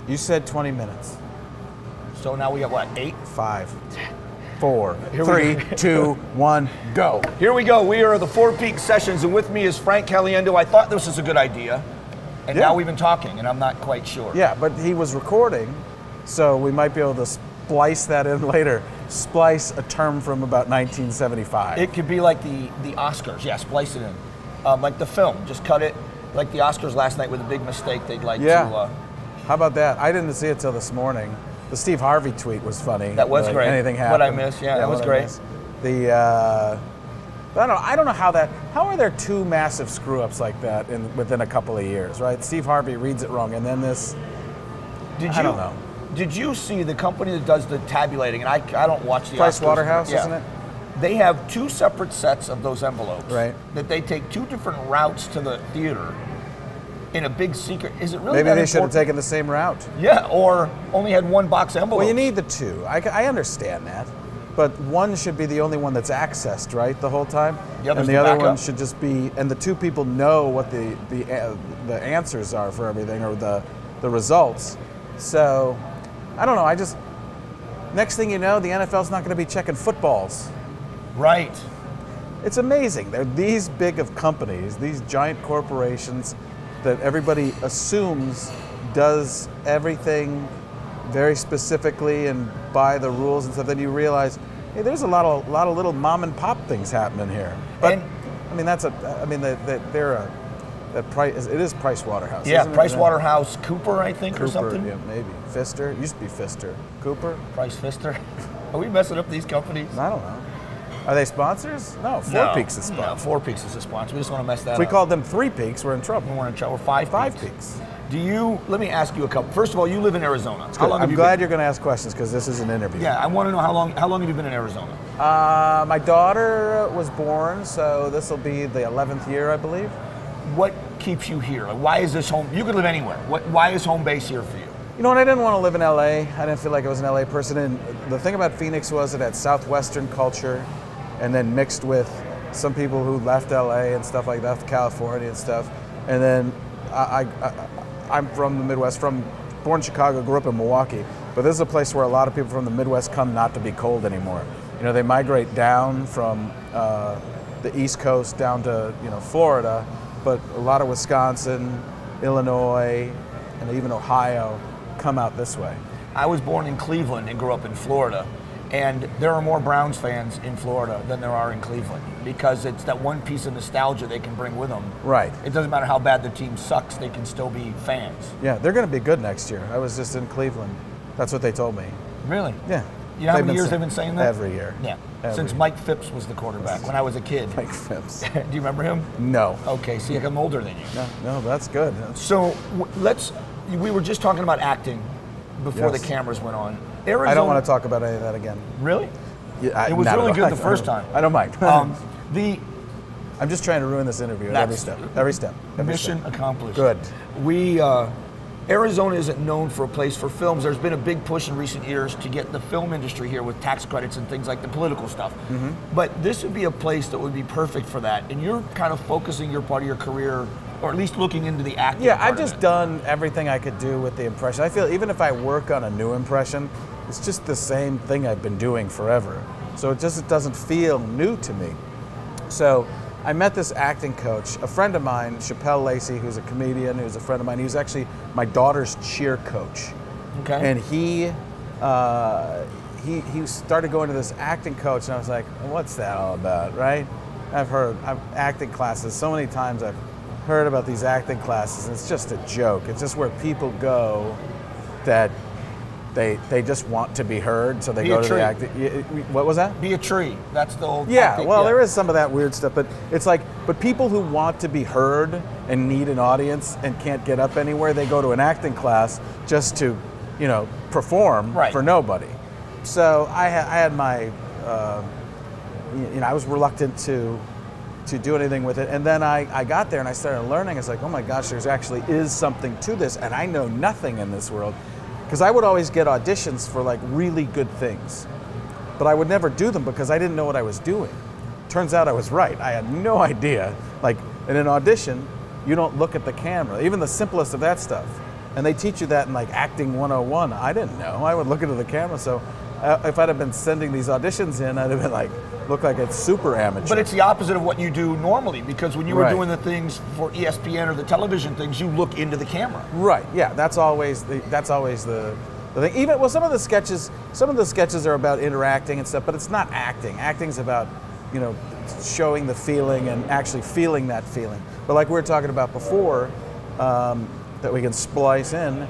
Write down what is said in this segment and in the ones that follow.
You said 20 minutes. So now we got what, 8? 5, 4, 3, 2, 1, go. Here we go. We are the Four Peaks Sessions, and with me is Frank Caliendo. I thought this was a good idea, and now we've been talking, and I'm not quite sure. Yeah, but he was recording, so we might be able to splice that in later. Splice a term from about 1975. It could be like the Oscars. Yeah, splice it in. Like the film. Just cut it. Like the Oscars last night with a big mistake they'd like to... How about that? I didn't see it till this morning. The Steve Harvey tweet was funny. That was great. Anything happened. What I missed, that was great. I don't know how are there two massive screw-ups like that within a couple of years, right? Steve Harvey reads it wrong, and then this, I don't know. Did you see the company that does the tabulating, and I don't watch the Price Oscars, Waterhouse, isn't it? They have 2 separate sets of those envelopes. Right. That they take 2 different routes to the theater in a big secret. Is it really Maybe that they should have important? taken the same route. Yeah, or only had 1 box envelope. Well, you need the 2. I understand that. But one should be the only one that's accessed, right, the whole time? And the other one should just be, and the 2 people know what the answers are for everything, or the results. So, I don't know, next thing you know, the NFL's not going to be checking footballs. Right. It's amazing. They're these big of companies, these giant corporations that everybody assumes does everything very specifically and by the rules and stuff. Then you realize, hey, there's a lot of little mom and pop things happening here. But it is Price Waterhouse. Yeah, isn't it? Price Waterhouse Cooper, I think, Cooper, or something. Yeah, maybe Pfister. It used to be Pfister. Cooper. Price Pfister. Are we messing up these companies? I don't know. Are they sponsors? No, Four Peaks is sponsor. No, Four Peaks is a sponsor. We just want to mess that up. If we called them 3 Peaks, we're in trouble. We're in trouble. We're 5 Peaks. Let me ask you a couple. First of all, you live in Arizona. How long have you been? I'm glad you're going to ask questions because this is an interview. Yeah, I want to know how long have you been in Arizona? My daughter was born, so this will be the 11th year, I believe. What keeps you here? Like, why is this home? You could live anywhere. Why is home base here for you? You know what? I didn't want to live in LA. I didn't feel like I was an LA person. And the thing about Phoenix was it had Southwestern culture, and then mixed with some people who left LA and stuff like that, California and stuff. And then I'm from the Midwest, born in Chicago, grew up in Milwaukee. But this is a place where a lot of people from the Midwest come not to be cold anymore. You know, they migrate down from the East Coast down to Florida, but a lot of Wisconsin, Illinois, and even Ohio come out this way. I was born in Cleveland and grew up in Florida. And there are more Browns fans in Florida than there are in Cleveland because it's that one piece of nostalgia they can bring with them. Right. It doesn't matter how bad the team sucks, they can still be fans. Yeah, they're going to be good next year. I was just in Cleveland. That's what they told me. Really? Yeah. You know how many years they've been saying that? Every year. Yeah. Every Since Mike Phipps was the quarterback when I was a kid. Mike Phipps. Do you remember him? No. Okay, see, I'm older than you. No, that's good. So we were just talking about acting before the cameras went on. Arizona, I don't want to talk about any of that again. Really? Yeah, it was really good the first time. I don't mind. I'm just trying to ruin this interview at every step. Mission accomplished. Good. Arizona isn't known for a place for films. There's been a big push in recent years to get the film industry here with tax credits and things like the political stuff. Mm-hmm. But this would be a place that would be perfect for that. And you're kind of focusing your part of your career, or at least looking into the acting. Yeah, I've just done everything I could do with the impression. I feel even if I work on a new impression, it's just the same thing I've been doing forever. So it doesn't feel new to me. So I met this acting coach, a friend of mine, Chappelle Lacey, who's a comedian, who's a friend of mine. He was actually my daughter's cheer coach. Okay. And he started going to this acting coach, and I was like, what's that all about, right? I've acting classes so many times. I've heard about these acting classes, and it's just a joke. It's just where people go that they just want to be heard, so they go to the acting. What was that? Be a tree. That's the old. Yeah, there is some of that weird stuff, but it's like, but people who want to be heard and need an audience and can't get up anywhere, they go to an acting class just to, perform for nobody. So I had my, I was reluctant to do anything with it, and then I got there and I started learning. It's like, oh my gosh, there's actually is something to this, and I know nothing in this world. Because I would always get auditions for like really good things, but I would never do them because I didn't know what I was doing. Turns out I was right. I had no idea. Like in an audition, you don't look at the camera. Even the simplest of that stuff. And they teach you that in like acting 101. I didn't know. I would look into the camera. So if I'd have been sending these auditions in, I'd have been like, look like it's super amateur. But it's the opposite of what you do normally, because when you were doing the things for ESPN or the television things, you look into the camera. Right. Yeah. That's always the thing. Even some of the sketches are about interacting and stuff, but it's not acting. Acting's about, showing the feeling and actually feeling that feeling. But like we were talking about before, that we can splice in,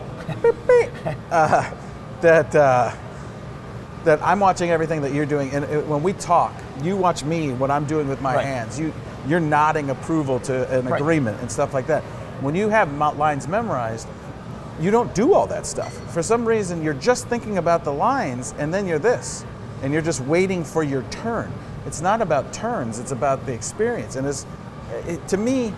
that I'm watching everything that you're doing, and when we talk, you watch me, what I'm doing with my hands. You're nodding approval to an agreement and stuff like that. When you have lines memorized, you don't do all that stuff. For some reason, you're just thinking about the lines, and then you're this, and you're just waiting for your turn. It's not about turns, it's about the experience. And to me,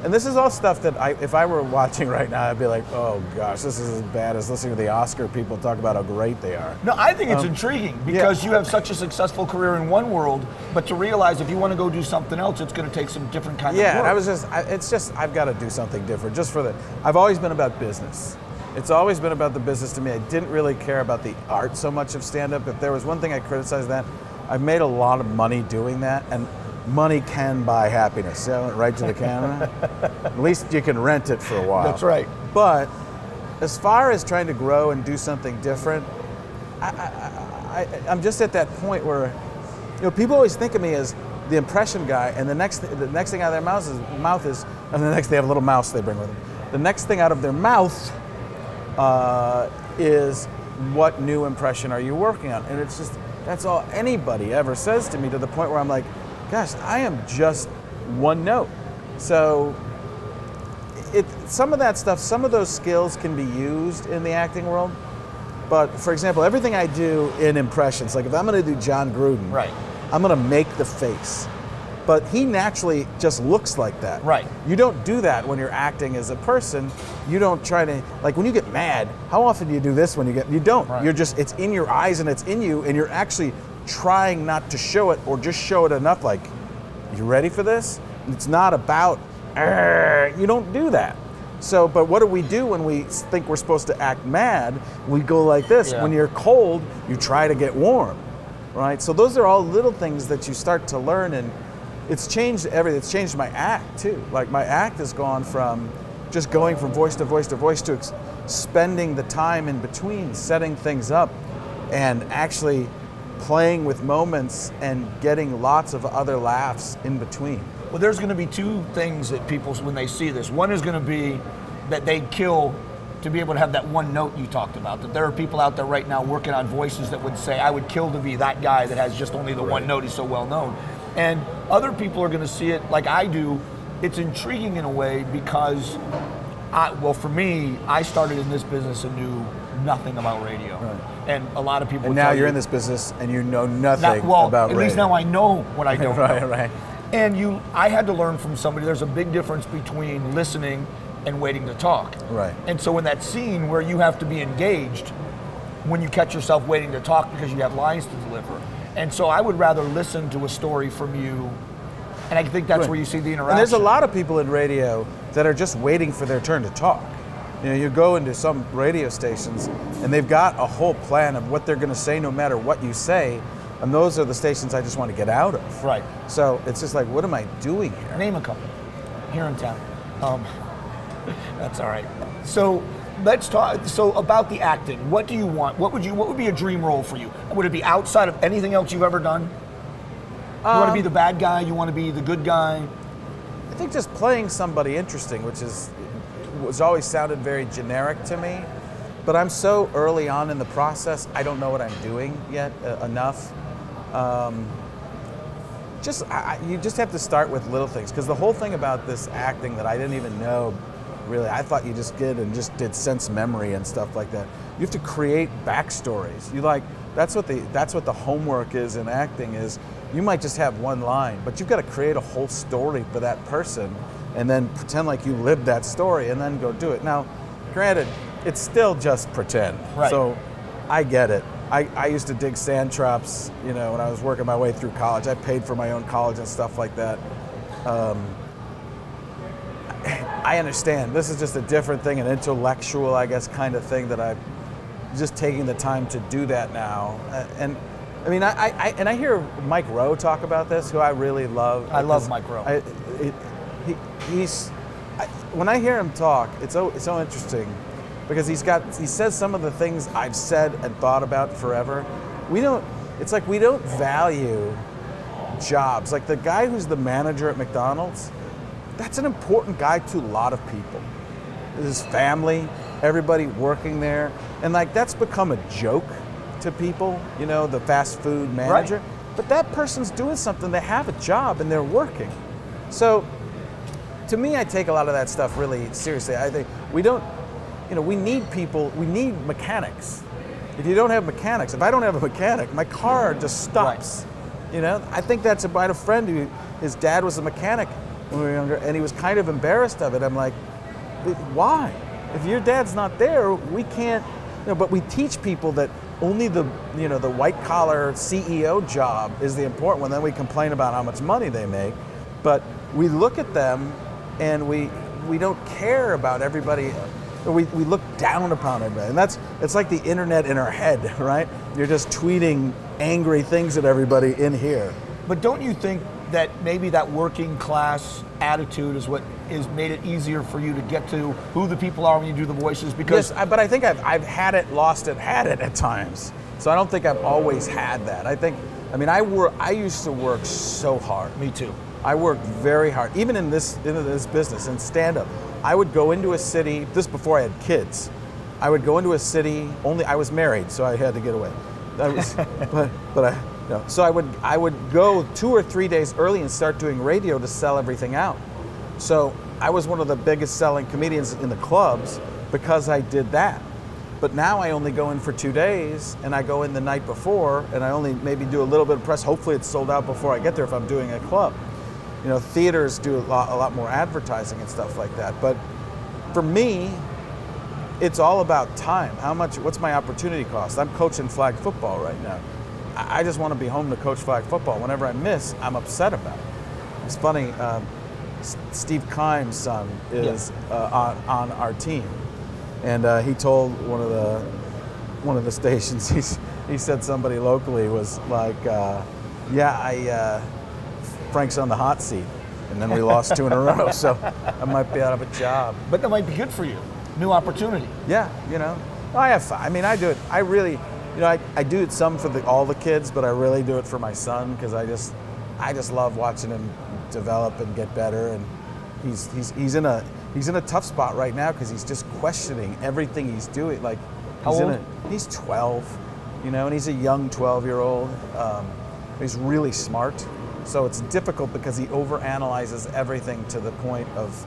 and this is all stuff that if I were watching right now, I'd be like, oh gosh, this is as bad as listening to the Oscar people talk about how great they are. No, I think it's intriguing because you have such a successful career in one world, but to realize if you want to go do something else, it's going to take some different kind of work. Yeah, I've got to do something different just for I've always been about business. It's always been about the business to me. I didn't really care about the art so much of stand-up. If there was one thing I criticized that, I've made a lot of money doing that, and money can buy happiness. Sell it right to the camera. At least you can rent it for a while. That's right. But as far as trying to grow and do something different, I'm just at that point where, people always think of me as the impression guy, and the next thing out of their mouth is, and the next they have a little mouse they bring with them. The next thing out of their mouth is, what new impression are you working on? And it's just, that's all anybody ever says to me, to the point where I'm like, gosh, I am just one note. So some of that stuff, some of those skills can be used in the acting world. But for example, everything I do in impressions, like if I'm going to do John Gruden, I'm going to make the face. But he naturally just looks like that. Right. You don't do that when you're acting as a person. You don't try to, like when you get mad, how often do you do this when you don't. Right. You're just, it's in your eyes and it's in you, and you're actually trying not to show it, or just show it enough like, you ready for this? It's not about, you don't do that. So, but what do we do when we think we're supposed to act mad? We go like this. Yeah. When you're cold, you try to get warm, right? So those are all little things that you start to learn, and it's changed everything. It's changed my act too. Like my act has gone from just going from voice to voice to voice to spending the time in between, setting things up, and actually playing with moments and getting lots of other laughs in between. Well, there's going to be two things that people, when they see this, one is going to be that they'd kill to be able to have that one note you talked about, that there are people out there right now working on voices that would say, I would kill to be that guy that has just only the one note, he's so well known. And other people are going to see it like I do. It's intriguing in a way because, for me, I started in this business and knew nothing about radio. Right. And a lot of people. And now you're in this business and you know nothing about radio. At least now I know what I don't know. Right. And I had to learn from somebody. There's a big difference between listening and waiting to talk. Right. And so in that scene where you have to be engaged, when you catch yourself waiting to talk because you have lines to deliver. And so I would rather listen to a story from you, and I think that's where you see the interaction. And there's a lot of people in radio that are just waiting for their turn to talk. You go into some radio stations, and they've got a whole plan of what they're going to say no matter what you say, and those are the stations I just want to get out of. Right. So it's just like, what am I doing here? Name a couple here in town. That's all right. So let's talk. So about the acting, what do you want? What would be a dream role for you? Would it be outside of anything else you've ever done? You want to be the bad guy? You want to be the good guy? I think just playing somebody interesting, which was always sounded very generic to me. But I'm so early on in the process, I don't know what I'm doing yet enough. You just have to start with little things, because the whole thing about this acting that I didn't even know, really, I thought you just did sense memory and stuff like that. You have to create backstories. That's what the homework is in acting. Is you might just have one line, but you've got to create a whole story for that person, and then pretend like you lived that story, and then go do it. Now, granted, it's still just pretend. Right. So I get it. I used to dig sand traps, when I was working my way through college. I paid for my own college and stuff like that. I understand. This is just a different thing, an intellectual, I guess, kind of thing that I'm just taking the time to do that now. And I mean, I hear Mike Rowe talk about this, who I really love. I love Mike Rowe. When I hear him talk, it's so interesting because he says some of the things I've said and thought about forever. It's like we don't value jobs. Like the guy who's the manager at McDonald's, that's an important guy to a lot of people. His family, everybody working there, and like that's become a joke to people, the fast food manager. Right. But that person's doing something, they have a job and they're working. So to me, I take a lot of that stuff really seriously. I think we need people, we need mechanics. If you don't have mechanics, if I don't have a mechanic, my car just stops. Right. I think that's about a friend who, his dad was a mechanic when we were younger, and he was kind of embarrassed of it. I'm like, why? If your dad's not there, we can't, but we teach people that only the white collar CEO job is the important one. Then we complain about how much money they make, but we look at them and we don't care about everybody. We look down upon everybody, and it's like the internet in our head, right? You're just tweeting angry things at everybody in here. But don't you think that maybe that working class attitude is what is made it easier for you to get to who the people are when you do the voices? Because yes, but I think I've had it, lost it, had it at times. So I don't think I've always had that. I used to work so hard. Me too. I worked very hard, even in this business, in stand-up. I would go into a city, this before I had kids, I would go into a city, I was married, so I had to get away. So I would go 2 or 3 days early and start doing radio to sell everything out. So I was one of the biggest selling comedians in the clubs because I did that. But now I only go in for 2 days, and I go in the night before, and I only maybe do a little bit of press. Hopefully it's sold out before I get there if I'm doing a club. Theaters do a lot more advertising and stuff like that. But for me, it's all about time. What's my opportunity cost? I'm coaching flag football right now. I just want to be home to coach flag football. Whenever I miss, I'm upset about it. It's funny, Steve Kime's son is on our team. And he told one of the stations, he said somebody locally was like, Frank's on the hot seat, and then we lost 2 in a row, so I might be out of a job. But that might be good for you. New opportunity. Yeah, I have fun. I do it. I really, I do it some for all the kids, but I really do it for my son because I just love watching him develop and get better. And he's in a tough spot right now because he's just questioning everything he's doing. Like, how old? He's 12, and he's a young 12-year-old. He's really smart. So it's difficult because he overanalyzes everything to the point of.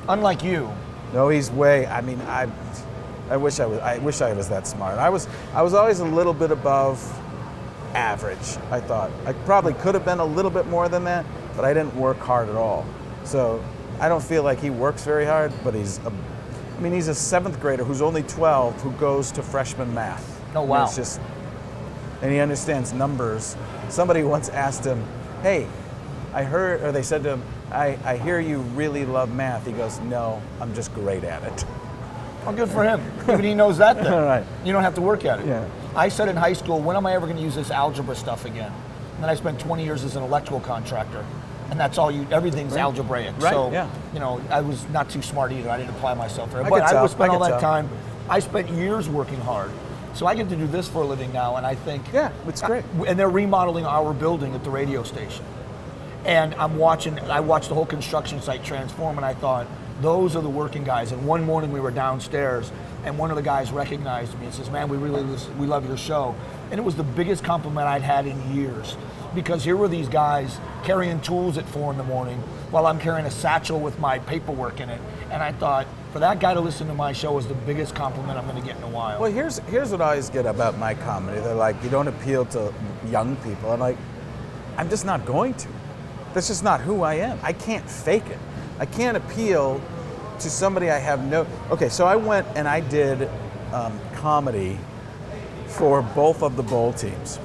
Unlike you. No, he's way. I wish I was that smart. I was always a little bit above average. I thought I probably could have been a little bit more than that, but I didn't work hard at all. So I don't feel like he works very hard. But he's a 7th grader who's only 12 who goes to freshman math. Oh wow! And he understands numbers. Somebody once asked him, "Hey, they said to him, I hear you really love math." He goes, "No, I'm just great at it." Oh, good for him. Even he knows that then. Right. You don't have to work at it. Yeah. I said in high school, when am I ever going to use this algebra stuff again? And then I spent 20 years as an electrical contractor. And that's everything's right. algebraic. Right. So, yeah. I was not too smart either. I didn't apply myself there. But I would spend all that time. I spent years working hard. So I get to do this for a living now, and I think... Yeah, it's great. And they're remodeling our building at the radio station. And I watched the whole construction site transform, and I thought, those are the working guys. And one morning we were downstairs, and one of the guys recognized me and says, "Man, we love your show." And it was the biggest compliment I'd had in years. Because here were these guys carrying tools at 4 a.m. while I'm carrying a satchel with my paperwork in it. And I thought, for that guy to listen to my show is the biggest compliment I'm going to get in a while. Well, here's what I always get about my comedy. They're like, you don't appeal to young people. I'm like, I'm just not going to. That's just not who I am. I can't fake it. I can't appeal to somebody I have no... Okay, so I went and I did comedy for both of the bowl teams.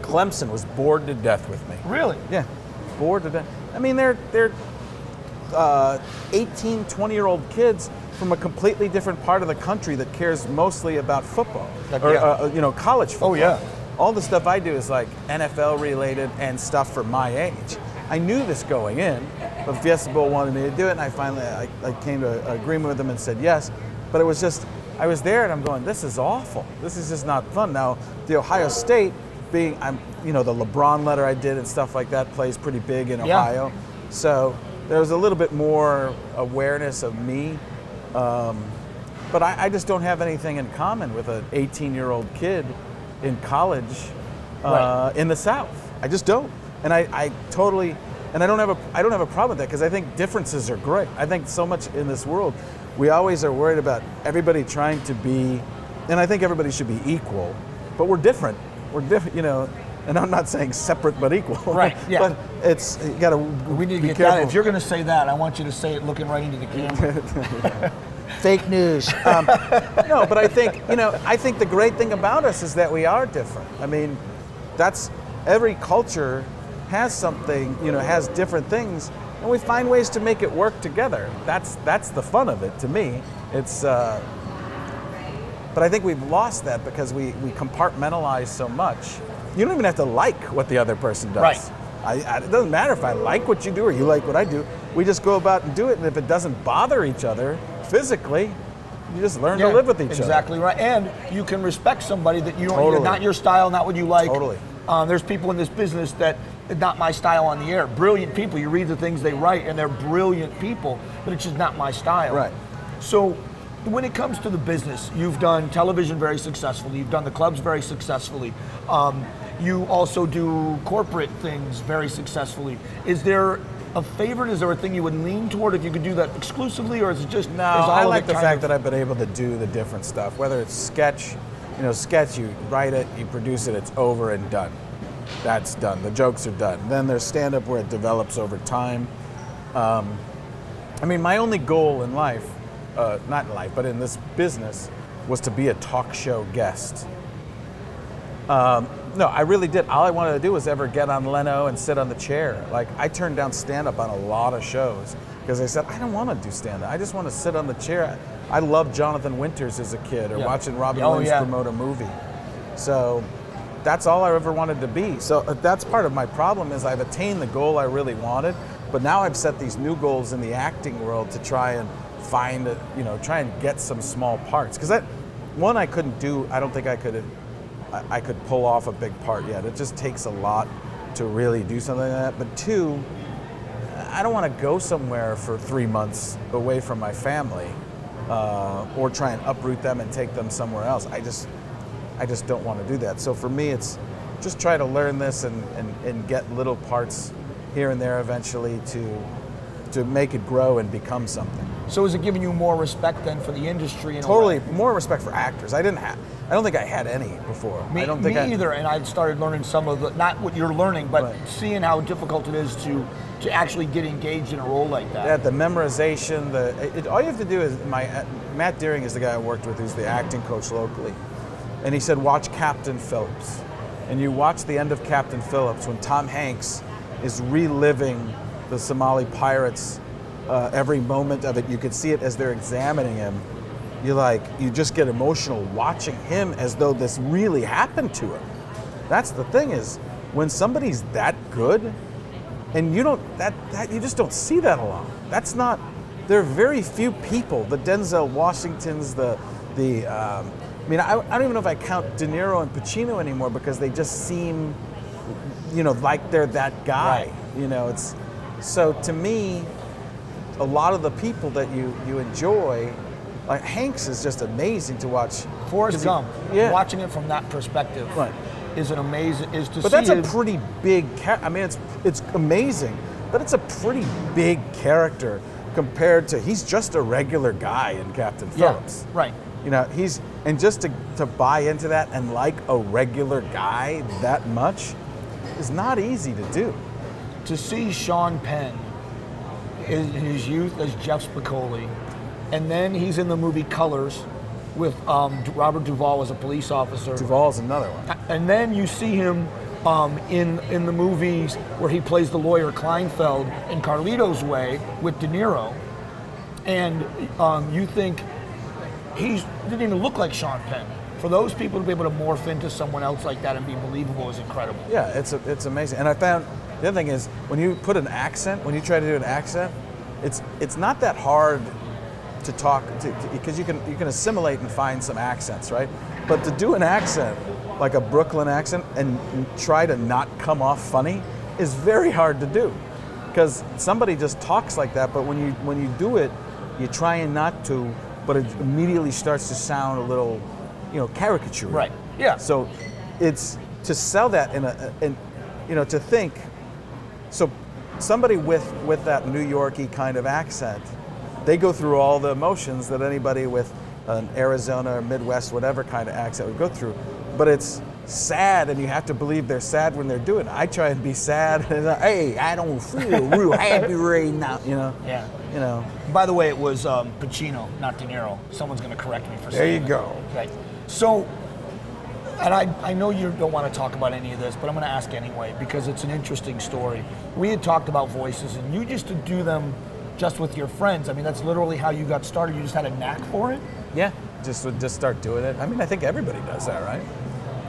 Clemson was bored to death with me. Really? Yeah, bored to death. I mean, they're 18, 20-year-old kids from a completely different part of the country that cares mostly about football, or college football. Oh yeah. All the stuff I do is like NFL related and stuff for my age. I knew this going in, but Fiesta Bowl wanted me to do it, and I finally I came to an agreement with them and said yes. But it was just, I was there and I'm going, this is awful. This is just not fun. Now, the Ohio State being, the LeBron letter I did and stuff like that plays pretty big in Ohio. So there was a little bit more awareness of me. But I just don't have anything in common with an 18-year-old kid in college in the South. I just don't. And I totally, and I don't have a problem with that, because I think differences are great. I think so much in this world, we always are worried about everybody trying to be, and I think everybody should be equal, but we're different. We're different, and I'm not saying separate but equal. Right, yeah. But it's, you gotta we need to be get careful. that. If you're going to say that, I want you to say it looking right into the camera. Fake news. No, but I think, I think the great thing about us is that we are different. I mean, that's, every culture has something, has different things, and we find ways to make it work together. That's the fun of it to me. It's, but I think we've lost that because we compartmentalize so much. You don't even have to like what the other person does. Right. It doesn't matter if I like what you do or you like what I do. We just go about and do it, and if it doesn't bother each other physically, you just learn to live with each other. Exactly right. And you can respect somebody that you don't, Totally. not your style, not what you like. Totally. There's people in this business that not my style on the air. Brilliant people. You read the things they write, and they're brilliant people, but it's just not my style. Right. So when it comes to the business, you've done television very successfully. You've done the clubs very successfully. You also do corporate things very successfully. Is there a favorite? Is there a thing you would lean toward if you could do that exclusively, or is it just? No, I like the fact that I've been able to do the different stuff. Whether it's sketch, sketch, you write it, you produce it, it's over and done. That's done. The jokes are done. Then there's stand-up where it develops over time. My only goal in life, not in life, but in this business, was to be a talk show guest. No, I really did. All I wanted to do was ever get on Leno and sit on the chair. Like, I turned down stand-up on a lot of shows because I said, I don't want to do stand-up. I just want to sit on the chair. I loved Jonathan Winters as a kid, or watching Robin Williams promote a movie. So that's all I ever wanted to be. So that's part of my problem, is I've attained the goal I really wanted, but now I've set these new goals in the acting world to try and find, try and get some small parts. Because one, I couldn't do, I don't think I could pull off a big part yet. It just takes a lot to really do something like that. But two, I don't want to go somewhere for 3 months away from my family, or try and uproot them and take them somewhere else. I just don't want to do that. So for me, it's just try to learn this and get little parts here and there eventually to make it grow and become something. So is it giving you more respect then for the industry? Totally, more respect for actors. I don't think I had any before. Me either, and I started learning some of the, not what you're learning, but seeing how difficult it is to actually get engaged in a role like that. Yeah, the memorization, all you have to do is, Matt Deering is the guy I worked with, who's the acting coach locally, and he said, watch Captain Phillips. And you watch the end of Captain Phillips when Tom Hanks is reliving the Somali pirates, every moment of it. You can see it as they're examining him. You just get emotional watching him as though this really happened to him. That's the thing, is when somebody's that good, and you just don't see that a lot. There are very few people, the Denzel Washingtons, I don't even know if I count De Niro and Pacino anymore, because they just seem, like they're that guy. Right. So to me, a lot of the people that you enjoy, like Hanks is just amazing to watch. Forrest Gump, watching it from that perspective is an amazing, But that's a pretty big, it's amazing, but it's a pretty big character compared to, he's just a regular guy in Captain Phillips. Right. And just to buy into that and like a regular guy that much is not easy to do. To see Sean Penn in his youth as Jeff Spicoli, and then he's in the movie Colors with Robert Duvall as a police officer. Duvall's another one. And then you see him in the movies where he plays the lawyer Kleinfeld in Carlito's Way with De Niro, and you think he didn't even look like Sean Penn. For those people to be able to morph into someone else like that and be believable is incredible. Yeah, it's amazing. And I found the other thing is when you put an accent, when you try to do an accent, it's not that hard to talk because you can assimilate and find some accents, right? But to do an accent like a Brooklyn accent and try to not come off funny is very hard to do because somebody just talks like that. But when you do it, you try and not to, but it immediately starts to sound a little, caricature. Right. Yeah. So it's to sell that to think. So somebody with that New Yorkie kind of accent, they go through all the emotions that anybody with an Arizona or Midwest, whatever kind of accent would go through. But it's sad, and you have to believe they're sad when they're doing it. I try and be sad, and hey, I don't feel real happy right now, Yeah. By the way, it was Pacino, not De Niro. Someone's going to correct me for saying that. There you go. Right. So, and I know you don't want to talk about any of this, but I'm going to ask anyway because it's an interesting story. We had talked about voices, and you used to do them just with your friends. I mean, that's literally how you got started. You just had a knack for it? Yeah, just start doing it. I mean, I think everybody does that, right?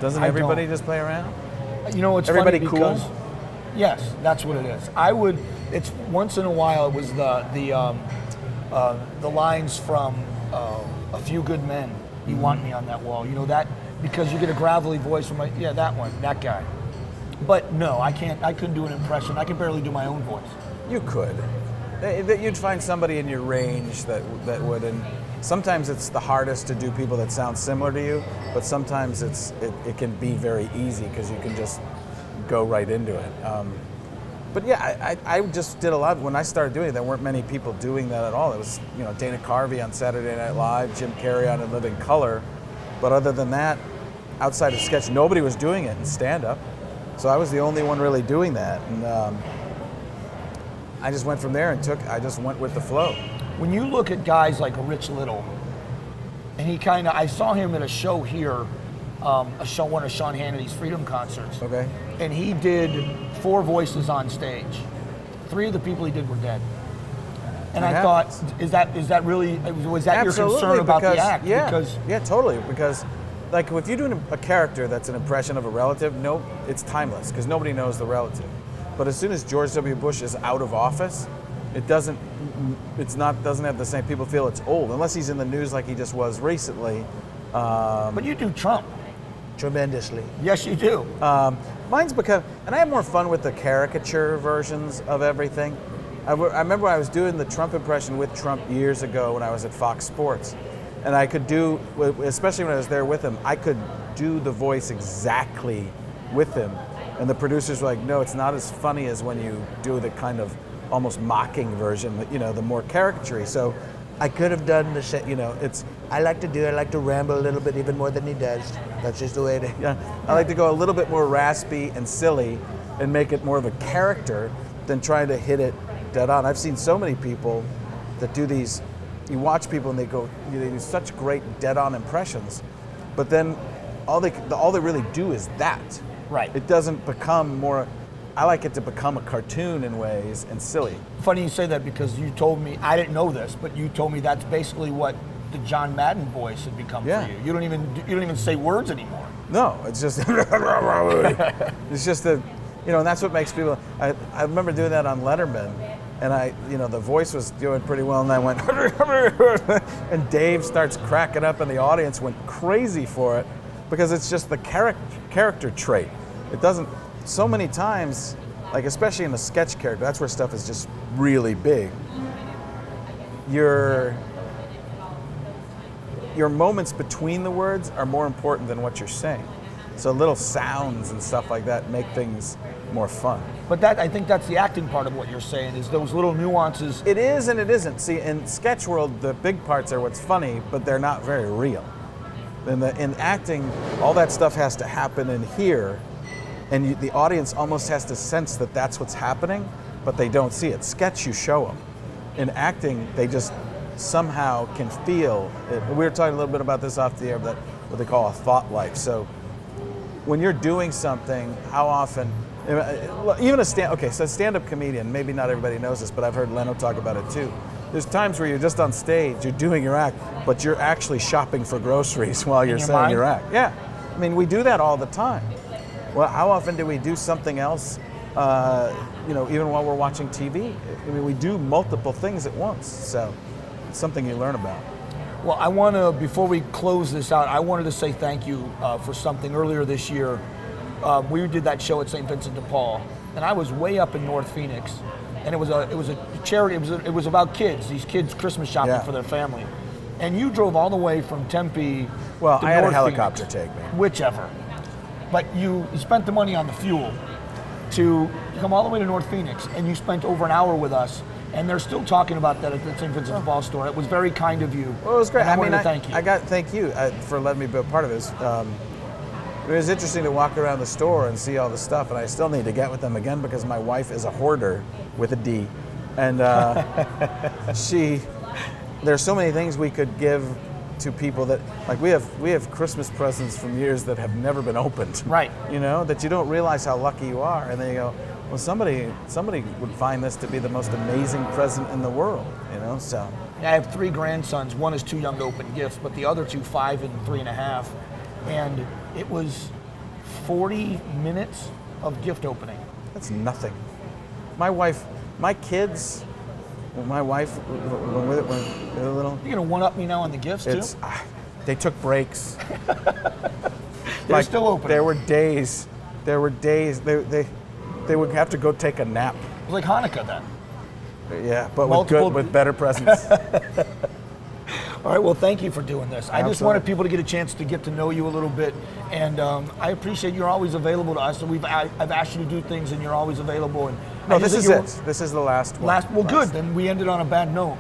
Doesn't everybody just play around? It's everybody funny cool? because, yes, that's what it is. It's once in a while it was the lines from A Few Good Men. You want me on that wall. That because you get a gravelly voice from that one, that guy. But no, I can't. I couldn't do an impression. I can barely do my own voice. You could. You'd find somebody in your range that would, and sometimes it's the hardest to do people that sound similar to you, but sometimes it can be very easy because you can just go right into it. But yeah, I just did a lot. When I started doing it, there weren't many people doing that at all. It was Dana Carvey on Saturday Night Live, Jim Carrey on In Living Color, but other than that, outside of sketch, nobody was doing it in stand-up. So I was the only one really doing that, and I just went from there and I just went with the flow. When you look at guys like Rich Little, and I saw him at a show here, one of Sean Hannity's Freedom concerts. Okay. And he did 4 voices on stage. 3 of the people he did were dead. And I thought, was that your concern about the act? Yeah, totally. Because, like, if you're doing a character that's an impression of a relative, it's timeless because nobody knows the relative. But as soon as George W. Bush is out of office, it doesn't have the same. People feel it's old unless he's in the news like he just was recently. But you do Trump tremendously. Yes, you do. Mine's because, and I have more fun with the caricature versions of everything. I remember I was doing the Trump impression with Trump years ago when I was at Fox Sports, and I could do, especially when I was there with him, I could do the voice exactly with him. And the producers were like, no, it's not as funny as when you do the kind of almost mocking version, the more caricature-y. So I could have done the shit, I like to ramble a little bit even more than he does. That's just the way it is. Yeah. I like to go a little bit more raspy and silly and make it more of a character than trying to hit it dead on. I've seen so many people that do these, you watch people and they do such great dead on impressions, but then all they really do is that. Right. It doesn't become more, I like it to become a cartoon in ways and silly. Funny you say that because you told me, I didn't know this, but you told me that's basically what the John Madden voice had become for you. You don't even say words anymore. No, it's just, it's just and that's what makes people, I remember doing that on Letterman, and the voice was doing pretty well, and I went, and Dave starts cracking up, and the audience went crazy for it, because it's just the character trait. It doesn't, so many times, like especially in a sketch character, that's where stuff is just really big. Your moments between the words are more important than what you're saying. So little sounds and stuff like that make things more fun. But I think that's the acting part of what you're saying, is those little nuances. It is and it isn't. See, in sketch world, the big parts are what's funny, but they're not very real. In acting, all that stuff has to happen in here, and the audience almost has to sense that that's what's happening, but they don't see it. Sketch, you show them. In acting, they just somehow can feel it. We were talking a little bit about this off the air, but what they call a thought life. So when you're doing something, how often, even a stand-up comedian, maybe not everybody knows this, but I've heard Leno talk about it too. There's times where you're just on stage, you're doing your act, but you're actually shopping for groceries while you're saying your act. Yeah, I mean, we do that all the time. Well, how often do we do something else, even while we're watching TV? I mean, we do multiple things at once, so it's something you learn about. Well, I want to, before we close this out, I wanted to say thank you for something earlier this year. We did that show at St. Vincent de Paul, and I was way up in North Phoenix, and it was a charity. It was about kids. These kids Christmas shopping for their family, and you drove all the way from Tempe. Well, to I had North a helicopter Phoenix, take me. whichever, but you spent the money on the fuel to come all the way to North Phoenix, and you spent over an hour with us. And they're still talking about that at the St. Vincent de Paul store. It was very kind of you. Well, it was great. And I wanted to thank you. Thank you for letting me be a part of this. It was interesting to walk around the store and see all the stuff, and I still need to get with them again because my wife is a hoarder with a D, and there's so many things we could give to people that, like, we have Christmas presents from years that have never been opened. Right. That you don't realize how lucky you are, and then you go, well, somebody would find this to be the most amazing present in the world, so. I have 3 grandsons. One is too young to open gifts, but the other 2, 5 and 3.5. And it was 40 minutes of gift opening. That's nothing. My kids, when they were little. You're going to one-up me now on the gifts, too? They took breaks. They're still open. There were days, they would have to go take a nap. It was like Hanukkah then. Yeah, but with better presents. All right, well, thank you for doing this. I just wanted people to get a chance to get to know you a little bit, and I appreciate you're always available to us. So I've asked you to do things, and you're always available. And no, this is it. This is the last one. Good. Then we ended on a bad note.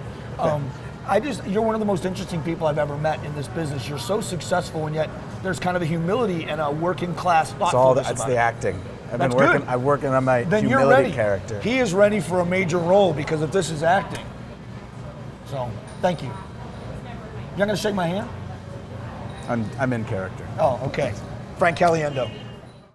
You're one of the most interesting people I've ever met in this business. You're so successful, and yet there's kind of a humility and a working class thoughtfulness. That's the acting. That's good. I'm working on my then humility you're ready. character. He is ready for a major role because if this is acting. So, thank you. You're not going to shake my hand? I'm in character. Oh, okay. Frank Caliendo.